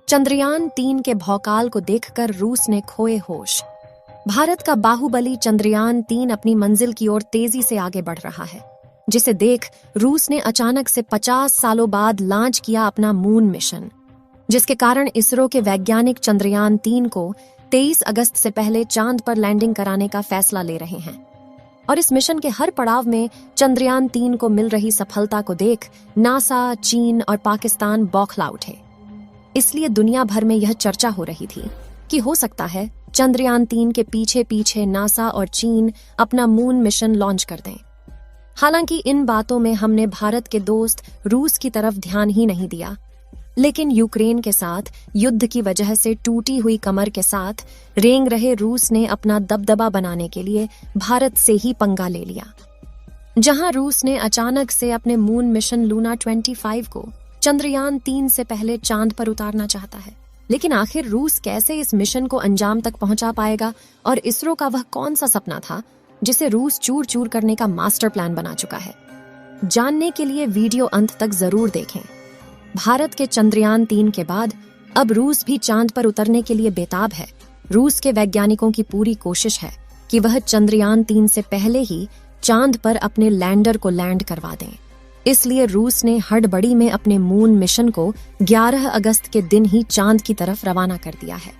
चंद्रयान-3 के भौकाल को देखकर रूस ने खोए होश। भारत का बाहुबली चंद्रयान-3 अपनी मंजिल की ओर तेजी से आगे बढ़ रहा है, जिसे देख रूस ने अचानक से 50 सालों बाद लॉन्च किया अपना मून मिशन, जिसके कारण इसरो के वैज्ञानिक चंद्रयान-3 को 23 अगस्त से पहले चांद पर लैंडिंग कराने का फैसला ले रहे हैं। और इस मिशन के हर पड़ाव में चंद्रयान-3 को मिल रही सफलता को देख नासा, चीन और पाकिस्तान बौखला उठे। इसलिए दुनिया भर में यह चर्चा हो रही थी कि हो सकता है चंद्रयान-3 के पीछे पीछे नासा और चीन अपना मून मिशन लॉन्च कर दें। हालांकि इन बातों में हमने भारत के दोस्त रूस की तरफ ध्यान ही नहीं दिया, लेकिन यूक्रेन के साथ युद्ध की वजह से टूटी हुई कमर के साथ रेंग रहे रूस ने अपना दबदबा बनाने के लिए भारत से ही पंगा ले लिया। जहां रूस ने अचानक से अपने मून मिशन लूना 25 को चंद्रयान-3 से पहले चांद पर उतारना चाहता है, लेकिन आखिर रूस कैसे इस मिशन को अंजाम तक पहुंचा पाएगा और इसरो का वह कौन सा सपना था जिसे रूस चूर चूर करने का मास्टर प्लान बना चुका है। जानने के लिए वीडियो अंत तक जरूर देखें। भारत के चंद्रयान-3 के बाद अब रूस भी चांद पर उतरने के लिए बेताब है। रूस के वैज्ञानिकों की पूरी कोशिश है कि वह चंद्रयान-3 से पहले ही चांद पर अपने लैंडर को लैंड करवा दें। इसलिए रूस ने हड़बड़ी में अपने मून मिशन को 11 अगस्त के दिन ही चांद की तरफ रवाना कर दिया है।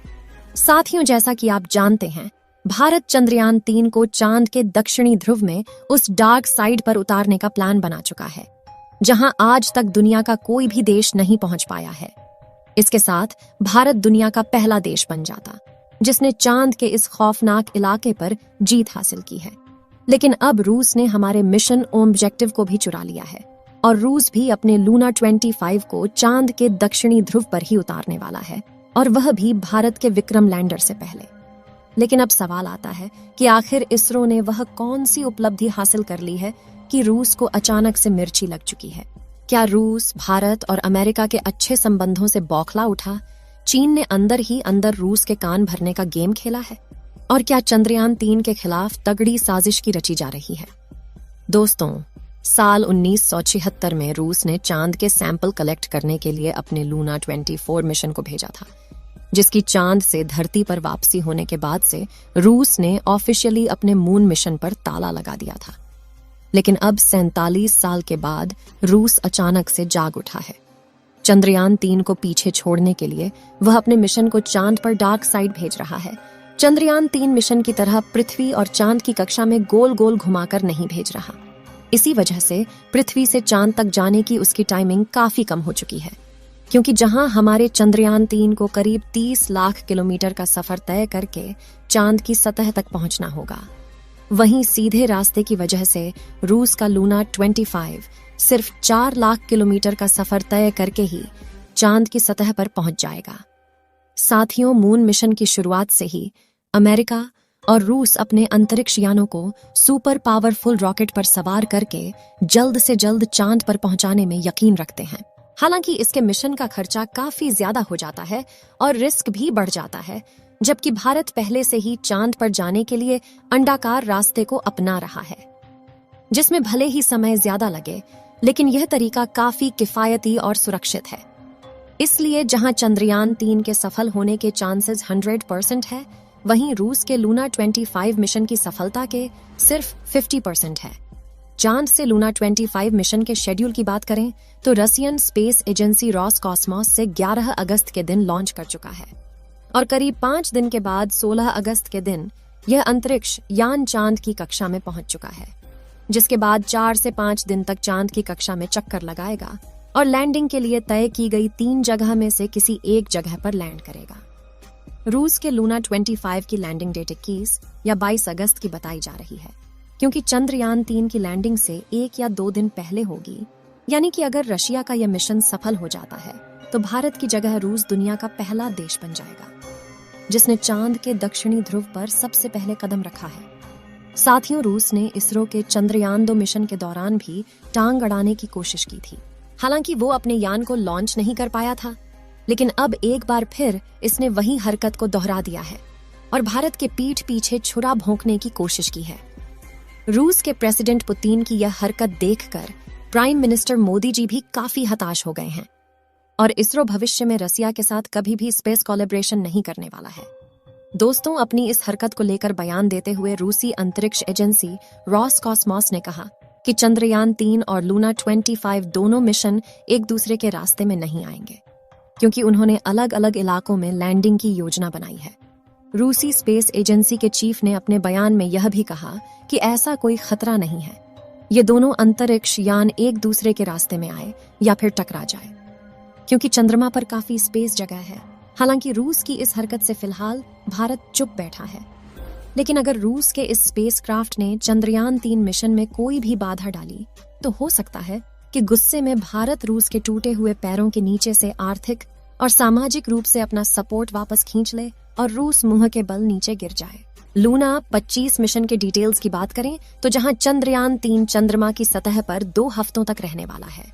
साथियों, जैसा कि आप जानते हैं, भारत चंद्रयान-3 को चांद के दक्षिणी ध्रुव में उस डार्क साइड पर उतारने का प्लान बना चुका है, जहां आज तक दुनिया का कोई भी देश नहीं पहुंच पाया है। इसके साथ भारत दुनिया का पहला देश बन जाता जिसने चांद के इस खौफनाक इलाके पर जीत हासिल की है। लेकिन अब रूस ने हमारे मिशन ऑब्जेक्टिव को भी चुरा लिया है और रूस भी अपने लूना 25 को चांद के दक्षिणी ध्रुव पर ही उतारने वाला है, और वह भी भारत के विक्रम लैंडर से पहले। लेकिन अब सवाल आता है कि आखिर इसरो ने वह कौन सी उपलब्धि हासिल कर ली है कि रूस को अचानक से मिर्ची लग चुकी है। क्या रूस, भारत और अमेरिका के अच्छे संबंधों से बौखला उठा? चीन ने अंदर ही अंदर रूस के कान भरने का गेम खेला है? और क्या चंद्रयान-3 के खिलाफ तगड़ी साजिश की रची जा रही है? दोस्तों, साल 1976 में रूस ने चांद के सैंपल कलेक्ट करने के लिए अपने लूना 24 मिशन को भेजा था, जिसकी चांद से धरती पर वापसी होने के बाद से रूस ने ऑफिशियली अपने मून मिशन पर ताला लगा दिया था। लेकिन अब 47 साल के बाद रूस अचानक से जाग उठा है। चंद्रयान-3 को पीछे छोड़ने के लिए वह अपने मिशन को चांद पर डार्क साइड भेज रहा है। चंद्रयान-3 मिशन की तरह पृथ्वी और चांद की कक्षा में गोल गोल घुमाकर नहीं भेज रहा। इसी वजह से पृथ्वी से चांद तक जाने की उसकी टाइमिंग काफी कम हो चुकी है, क्योंकि जहां हमारे चंद्रयान-3 को करीब 30 लाख किलोमीटर का सफर तय करके चांद की सतह तक पहुंचना होगा, वहीं सीधे रास्ते की वजह से रूस का लूना 25 सिर्फ 4 लाख किलोमीटर का सफर तय करके ही चांद की सतह पर पहुंच जाएगा। साथियों, मून मिशन की शुरुआत से ही अमेरिका और रूस अपने अंतरिक्ष यानों को सुपर पावरफुल रॉकेट पर सवार करके जल्द से जल्द चांद पर पहुंचाने में यकीन रखते हैं। हालांकि इसके मिशन का खर्चा काफी ज्यादा हो जाता है और रिस्क भी बढ़ जाता है, जबकि भारत पहले से ही चांद पर जाने के लिए अंडाकार रास्ते को अपना रहा है, जिसमें भले ही समय ज्यादा लगे, लेकिन यह तरीका काफी किफायती और सुरक्षित है। इसलिए जहां चंद्रयान-3 के सफल होने के चांसेस 100% है, वहीं रूस के लूना 25 मिशन की सफलता के सिर्फ 50% है। चांद से लूना 25 मिशन के शेड्यूल की बात करें तो रसियन स्पेस एजेंसी रॉसकॉस्मोस से 11 अगस्त के दिन लॉन्च कर चुका है, और करीब 5 दिन के बाद 16 अगस्त के दिन यह अंतरिक्ष यान चांद की कक्षा में पहुंच चुका है, जिसके बाद 4 से 5 दिन तक चांद की कक्षा में चक्कर लगाएगा और लैंडिंग के लिए तय की गई 3 जगह में से किसी एक जगह पर लैंड करेगा। रूस के लूना 25 की लैंडिंग डेट 21 या 22 अगस्त की बताई जा रही है, क्योंकि चंद्रयान-3 की लैंडिंग से 1 या 2 दिन पहले होगी। यानी कि अगर रशिया का यह मिशन सफल हो जाता है तो भारत की जगह रूस दुनिया का पहला देश बन जाएगा जिसने चांद के दक्षिणी ध्रुव पर सबसे पहले कदम रखा है। साथियों, रूस ने इसरो के चंद्रयान-2 मिशन के दौरान भी टांग अड़ाने की कोशिश की थी। हालांकि वो अपने यान को लॉन्च नहीं कर पाया था, लेकिन अब एक बार फिर इसने वही हरकत को दोहरा दिया है और भारत के पीठ पीछे छुरा भोंकने की कोशिश की है। रूस के प्रेसिडेंट पुतिन की यह हरकत देखकर प्राइम मिनिस्टर मोदी जी भी काफी हताश हो गए हैं। और इसरो भविष्य में रसिया के साथ कभी भी स्पेस कोलैबोरेशन नहीं करने वाला है। दोस्तों, अपनी इस हरकत को लेकर बयान देते हुए रूसी अंतरिक्ष एजेंसी रोसकॉस्मोस ने कहा कि चंद्रयान 3 और लूना 25 दोनों मिशन एक दूसरे के रास्ते में नहीं आएंगे, क्योंकि उन्होंने अलग अलग इलाकों में लैंडिंग की योजना बनाई है। रूसी स्पेस एजेंसी के चीफ ने अपने बयान में यह भी कहा कि ऐसा कोई खतरा नहीं है, ये दोनों अंतरिक्ष यान एक दूसरे के रास्ते में आए या फिर टकरा जाए, क्योंकि चंद्रमा पर काफी स्पेस जगह है। हालांकि रूस की इस हरकत से फिलहाल भारत चुप बैठा है, लेकिन अगर रूस के इस स्पेसक्राफ्ट ने चंद्रयान 3 मिशन में कोई भी बाधा डाली तो हो सकता है कि गुस्से में भारत रूस के टूटे हुए पैरों के नीचे से आर्थिक और सामाजिक रूप से अपना सपोर्ट वापस खींच ले और रूस मुंह के बल नीचे गिर जाए। लूना 25 मिशन के डिटेल्स की बात करें तो जहां चंद्रयान 3 चंद्रमा की सतह पर 2 हफ्तों तक रहने वाला है,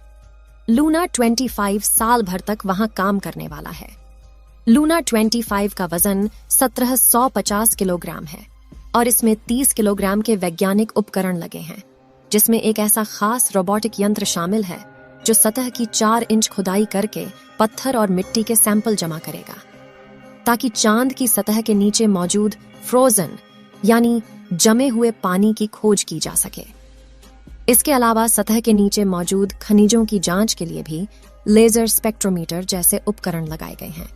लूना 25 साल भर तक वहां काम करने वाला है। लूना 25 का वजन 1750 किलोग्राम है और इसमें 30 किलोग्राम के वैज्ञानिक उपकरण लगे हैं, जिसमें एक ऐसा खास रोबोटिक यंत्र शामिल है जो सतह की 4 इंच खुदाई करके पत्थर और मिट्टी के सैंपल जमा करेगा, ताकि चांद की सतह के नीचे मौजूद फ्रोजन यानी जमे हुए पानी की खोज की जा सके। इसके अलावा सतह के नीचे मौजूद खनिजों की जांच के लिए भी लेजर स्पेक्ट्रोमीटर जैसे उपकरण लगाए गए हैं।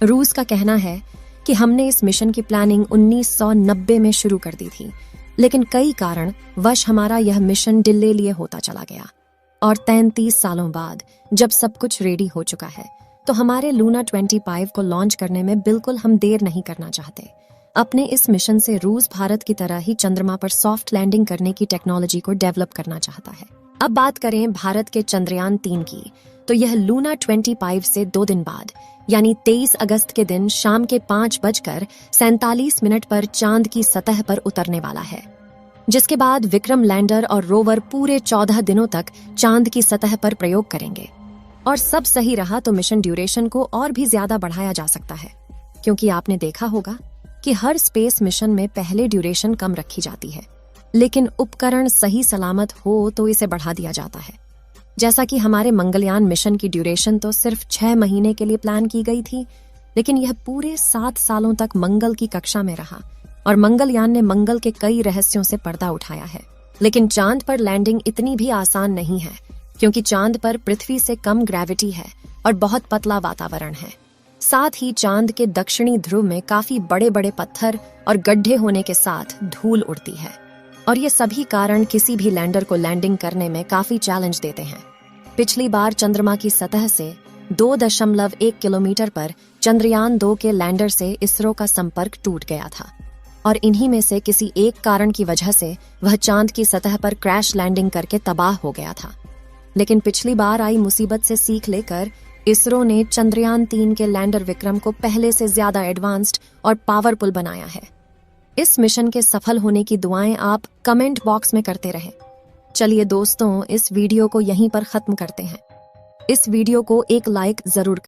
रूस का कहना है कि हमने इस मिशन की प्लानिंग 1990 में शुरू कर दी थी, लेकिन कई कारण वश हमारा यह मिशन डिले लिए होता चला गया और 33 सालों बाद जब सब कुछ रेडी हो चुका है तो हमारे लूना 25 को लॉन्च करने में बिल्कुल हम देर नहीं करना चाहते। अपने इस मिशन से रूस भारत की तरह ही चंद्रमा पर सॉफ्ट लैंडिंग करने की टेक्नोलॉजी को डेवलप करना चाहता है। अब बात करें भारत के चंद्रयान 3 की, तो यह लूना 25 से 2 दिन बाद यानी 23 अगस्त के दिन शाम के 5:47 पर चांद की सतह पर उतरने वाला है, जिसके बाद विक्रम लैंडर और रोवर पूरे 14 दिनों तक चांद की सतह पर प्रयोग करेंगे। और सब सही रहा तो मिशन ड्यूरेशन को और भी ज्यादा बढ़ाया जा सकता है, क्योंकि आपने देखा होगा कि हर स्पेस मिशन में पहले ड्यूरेशन कम रखी जाती है, लेकिन उपकरण सही सलामत हो तो इसे बढ़ा दिया जाता है। जैसा कि हमारे मंगलयान मिशन की ड्यूरेशन तो सिर्फ 6 महीने के लिए प्लान की गई थी, लेकिन यह पूरे 7 सालों तक मंगल की कक्षा में रहा और मंगलयान ने मंगल के कई रहस्यों से पर्दा उठाया है। लेकिन चांद पर लैंडिंग इतनी भी आसान नहीं है, क्योंकि चांद पर पृथ्वी से कम ग्रेविटी है और बहुत पतला वातावरण है। साथ ही चांद के दक्षिणी ध्रुव में काफी बड़े बड़े पत्थर और गड्ढे होने के साथ धूल उड़ती है, और ये सभी कारण किसी भी लैंडर को लैंडिंग करने में काफी चैलेंज देते हैं। पिछली बार चंद्रमा की सतह से 2.1 किलोमीटर पर चंद्रयान 2 के लैंडर से इसरो का संपर्क टूट गया था, और इन्हीं में से किसी एक कारण की वजह से वह चांद की सतह पर क्रैश लैंडिंग करके तबाह हो गया था। लेकिन पिछली बार आई मुसीबत से सीख लेकर इसरो ने चंद्रयान 3 के लैंडर विक्रम को पहले से ज्यादा एडवांस्ड और पावरफुल बनाया है। इस मिशन के सफल होने की दुआएं आप कमेंट बॉक्स में करते रहें। चलिए दोस्तों, इस वीडियो को यहीं पर खत्म करते हैं। इस वीडियो को एक लाइक जरूर